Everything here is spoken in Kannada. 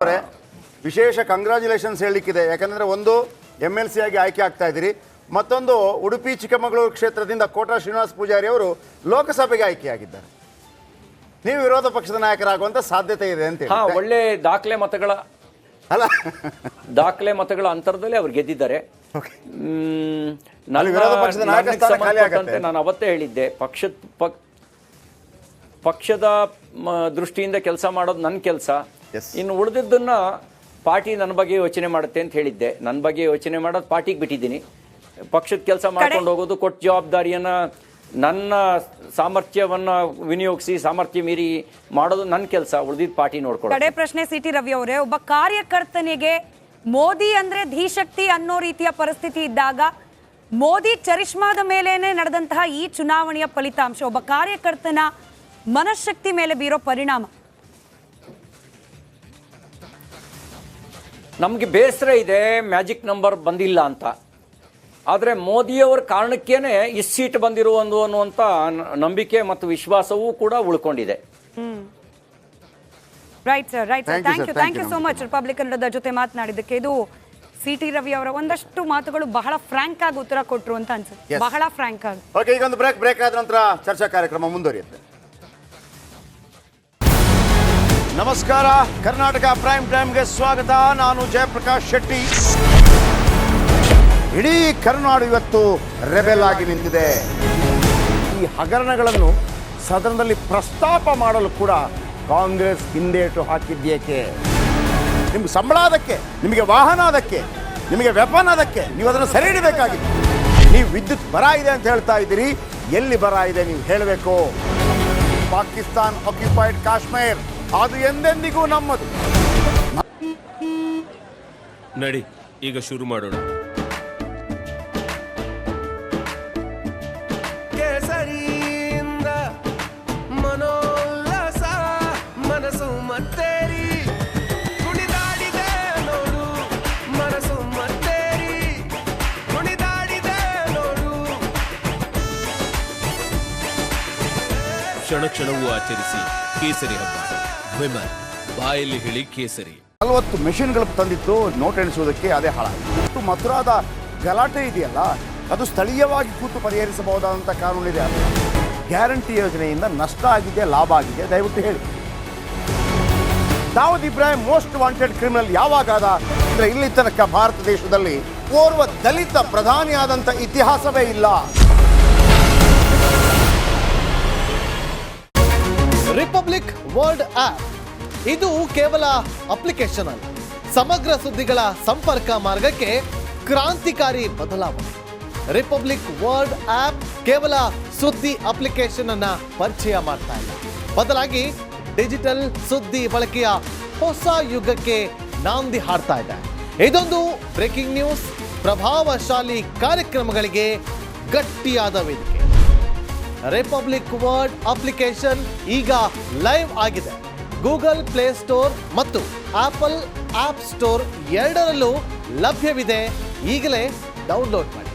ವಿಶೇಷ ಕಂಗ್ರಾಚುಲೇಷನ್ಸ್ ಹೇಳಲಿಕ್ಕಿದೆ. ಯಾಕಂದರೆ ಒಂದು MLC ಆಗಿ ಆಯ್ಕೆ ಆಗ್ತಾ ಇದ್ದೀರಿ, ಮತ್ತೊಂದು ಉಡುಪಿ ಚಿಕ್ಕಮಗಳೂರು ಕ್ಷೇತ್ರದಿಂದ ಕೋಟಾ ಶ್ರೀನಿವಾಸ ಪೂಜಾರಿ ಅವರು ಲೋಕಸಭೆಗೆ ಆಯ್ಕೆಯಾಗಿದ್ದಾರೆ. ನೀವು ವಿರೋಧ ಪಕ್ಷದ ನಾಯಕರಾಗುವಂತ ಸಾಧ್ಯತೆ ಇದೆ ಅಂತ ಹೇಳಿ. ಒಳ್ಳೆ ದಾಖಲೆ ಮತಗಳ ಅಂತರದಲ್ಲಿ ಅವ್ರು ಗೆದ್ದಿದ್ದಾರೆ. ನಾನು ಅವತ್ತೇ ಹೇಳಿದ್ದೆ, ಪಕ್ಷದ ದೃಷ್ಟಿಯಿಂದ ಕೆಲಸ ಮಾಡೋದು ನನ್ನ ಕೆಲಸ. ಇನ್ನು ಉಳಿದಿದ್ದನ್ನ ಪಾರ್ಟಿ ನನ್ನ ಬಗ್ಗೆ ಯೋಚನೆ ಮಾಡುತ್ತೆ ಅಂತ ಹೇಳಿದ್ದೆ. ನನ್ನ ಬಗ್ಗೆ ಯೋಚನೆ ಮಾಡೋದು ಪಾರ್ಟಿಗೆ ಬಿಟ್ಟಿದ್ದೀನಿ. ಪಕ್ಷದ ಕೆಲಸ ಮಾಡ್ಕೊಂಡು ಹೋಗೋದು, ಕೊಟ್ಟ ಜವಾಬ್ದಾರಿಯನ್ನ ನನ್ನ ಸಾಮರ್ಥ್ಯವನ್ನ ವಿನಿಯೋಗಿಸಿ ಸಾಮರ್ಥ್ಯ ಮೀರಿ ಮಾಡೋದು ನನ್ನ ಕೆಲಸ. ಉಳಿದಿದ್ದ ಪಾರ್ಟಿ ನೋಡ್ಕೊಳ್ಳೋದು. ಕಡೆ ಪ್ರಶ್ನೆ ಸಿಟಿ ರವಿ ಅವರೇ, ಒಬ್ಬ ಕಾರ್ಯಕರ್ತನಿಗೆ ಮೋದಿ ಅಂದ್ರೆ ಧೀಶಕ್ತಿ ಅನ್ನೋ ರೀತಿಯ ಪರಿಸ್ಥಿತಿ ಇದ್ದಾಗ, ಮೋದಿ ಚರಿಷ್ಮಾದ ಮೇಲೇನೆ ನಡೆದಂತಹ ಈ ಚುನಾವಣೆಯ ಫಲಿತಾಂಶ ಒಬ್ಬ ಕಾರ್ಯಕರ್ತನ ಮನಃಶಕ್ತಿ ಮೇಲೆ ಬೀರೋ ಪರಿಣಾಮ? ನಮಗೆ ಬೇಸರ ಇದೆ ಮ್ಯಾಜಿಕ್ ನಂಬರ್ ಬಂದಿಲ್ಲ ಅಂತ. ಆದರೆ ಮೋದಿಯವರ ಕಾರಣಕ್ಕೇನೆ ಇಷ್ಟು ಸೀಟ್ ಬಂದಿರುವುದು ಅನ್ನುವಂಥ ನಂಬಿಕೆ ಮತ್ತು ವಿಶ್ವಾಸವೂ ಕೂಡ ಉಳ್ಕೊಂಡಿದೆ. Right sir, right sir. Thank you so much Republic ಕನ್ನಡದ ಜೊತೆ ಮಾತನಾಡಿದ್ದಕ್ಕೆ. ಇದು ಸಿಟಿ ರವಿ ಅವರ ಒಂದಷ್ಟು ಮಾತುಗಳು ಬಹಳ ಫ್ರಾಂಕ್ ಆಗಿ ಉತ್ತರ ಕೊಟ್ಟರು ಅಂತ ಅನ್ಸುತ್ತೆ. ಬಹಳ ಫ್ರಾಂಕ್ ಆಗಿ. ಓಕೆ, ಈಗ ಒಂದು ಬ್ರೇಕ್ ಆದ ನಂತರ ಚರ್ಚಾ ಕಾರ್ಯಕ್ರಮ ಮುಂದುವರಿಯುತ್ತೆ. ನಮಸ್ಕಾರ, ಕರ್ನಾಟಕ ಪ್ರೈಮ್ ಟೈಮ್ಗೆ ಸ್ವಾಗತ. ನಾನು ಜಯಪ್ರಕಾಶ್ ಶೆಟ್ಟಿ. ಇಡೀ ಕರ್ನಾಡು ಇವತ್ತು ರೆಬೆಲ್ ಆಗಿ ನಿಂತಿದೆ. ಈ ಹಗರಣಗಳನ್ನು ಸದನದಲ್ಲಿ ಪ್ರಸ್ತಾಪ ಮಾಡಲು ಕೂಡ ಕಾಂಗ್ರೆಸ್ ಹಿಂದೇಟು ಹಾಕಿದ್ದೇಕೆ? ನಿಮ್ಗೆ ಸಂಬಳ ಅದಕ್ಕೆ, ನಿಮಗೆ ವಾಹನ ಅದಕ್ಕೆ, ನಿಮಗೆ ವೆಪನ್ ಅದಕ್ಕೆ, ನೀವು ಅದನ್ನು ಸೆರೆ ಹಿಡಿಬೇಕಾಗಿತ್ತು. ನೀವು ವಿದ್ಯುತ್ ಬರ ಇದೆ ಅಂತ ಹೇಳ್ತಾ ಇದ್ದೀರಿ. ಎಲ್ಲಿ ಬರ ಇದೆ ನೀವು ಹೇಳಬೇಕು. ಪಾಕಿಸ್ತಾನ್ ಆಕ್ಯುಪೈಡ್ ಕಾಶ್ಮೀರ್ ಅದು ಎಂದೆಂದಿಗೂ ನಮ್ಮದು. ನಡಿ, ಈಗ ಶುರು ಮಾಡೋಣ. ಕೇಸರಿಯಿಂದ ಮನೋಲ್ಲಾಸ ಮನಸ್ಸು ಮತ್ತೇರಿ ಕುಣಿದಾಡಿದೆ ನೋಡು, ಮನಸ್ಸು ಮತ್ತೇರಿ ಕುಣಿದಾಡಿದೆ ನೋಡು. ಕ್ಷಣ ಕ್ಷಣವೂ ಆಚರಿಸಿ ಕೇಸರಿ ಹಬ್ಬ. ವಿಮಲ್ ಬಾಯಲ್ಲಿ ಹೇಳಿ ಕೇಸರಿ. 40 ಮೆಷಿನ್ಗಳು ತಂದಿತ್ತು ನೋಟ್ ಎಣಿಸುವುದಕ್ಕೆ, ಅದೇ ಹಾಳಾಯಿತು. ಮಥುರಾದ ಗಲಾಟೆ ಇದೆಯಲ್ಲ, ಅದು ಸ್ಥಳೀಯವಾಗಿ ಕೂತು ಪರಿಹರಿಸಬಹುದಾದಂಥ ಕಾನೂನಿದೆ. ಗ್ಯಾರಂಟಿ ಯೋಜನೆಯಿಂದ ನಷ್ಟ ಆಗಿದೆ, ಲಾಭ ಆಗಿದೆ, ದಯವಿಟ್ಟು ಹೇಳಿ. Dawood Ibrahim most wanted criminal ಯಾವಾಗಾದ ಅಂದರೆ ಇಲ್ಲಿ ತನಕ ಭಾರತ ದೇಶದಲ್ಲಿ ಓರ್ವ ದಲಿತ ಪ್ರಧಾನಿಯಾದಂಥ ಇತಿಹಾಸವೇ ಇಲ್ಲ. ರಿಪಬ್ಲಿಕ್ ವರ್ಲ್ಡ್ ಆಪ್ ಇದು ಕೇವಲ ಅಪ್ಲಿಕೇಶನ್ ಅಲ್ಲ, ಸಮಗ್ರ ಸುದ್ದಿಗಳ ಸಂಪರ್ಕ ಮಾರ್ಗಕ್ಕೆ ಕ್ರಾಂತಿಕಾರಿ ಬದಲಾವಣೆ. ರಿಪಬ್ಲಿಕ್ ವರ್ಲ್ಡ್ ಆಪ್ ಕೇವಲ ಸುದ್ದಿ ಅಪ್ಲಿಕೇಶನ್ ಅನ್ನ ಪರಿಚಯ ಮಾಡ್ತಾ ಇಲ್ಲ, ಬದಲಾಗಿ ಡಿಜಿಟಲ್ ಸುದ್ದಿ ಬಳಕೆಯ ಹೊಸ ಯುಗಕ್ಕೆ ನಾಂದಿ ಹಾಡ್ತಾ ಇದೆ. ಇದೊಂದು ಬ್ರೇಕಿಂಗ್ ನ್ಯೂಸ್, ಪ್ರಭಾವಶಾಲಿ ಕಾರ್ಯಕ್ರಮಗಳಿಗೆ ಗಟ್ಟಿಯಾದ ವೇದಿಕೆ. ರಿಪಬ್ಲಿಕ್ ವರ್ಲ್ಡ್ ಅಪ್ಲಿಕೇಶನ್ ಈಗ ಲೈವ್ ಆಗಿದೆ. ಗೂಗಲ್ ಪ್ಲೇ ಸ್ಟೋರ್ ಮತ್ತು ಆಪಲ್ ಆಪ್ ಸ್ಟೋರ್ ಎರಡರಲ್ಲೂ ಲಭ್ಯವಿದೆ. ಈಗಲೇ ಡೌನ್ಲೋಡ್ ಮಾಡಿ.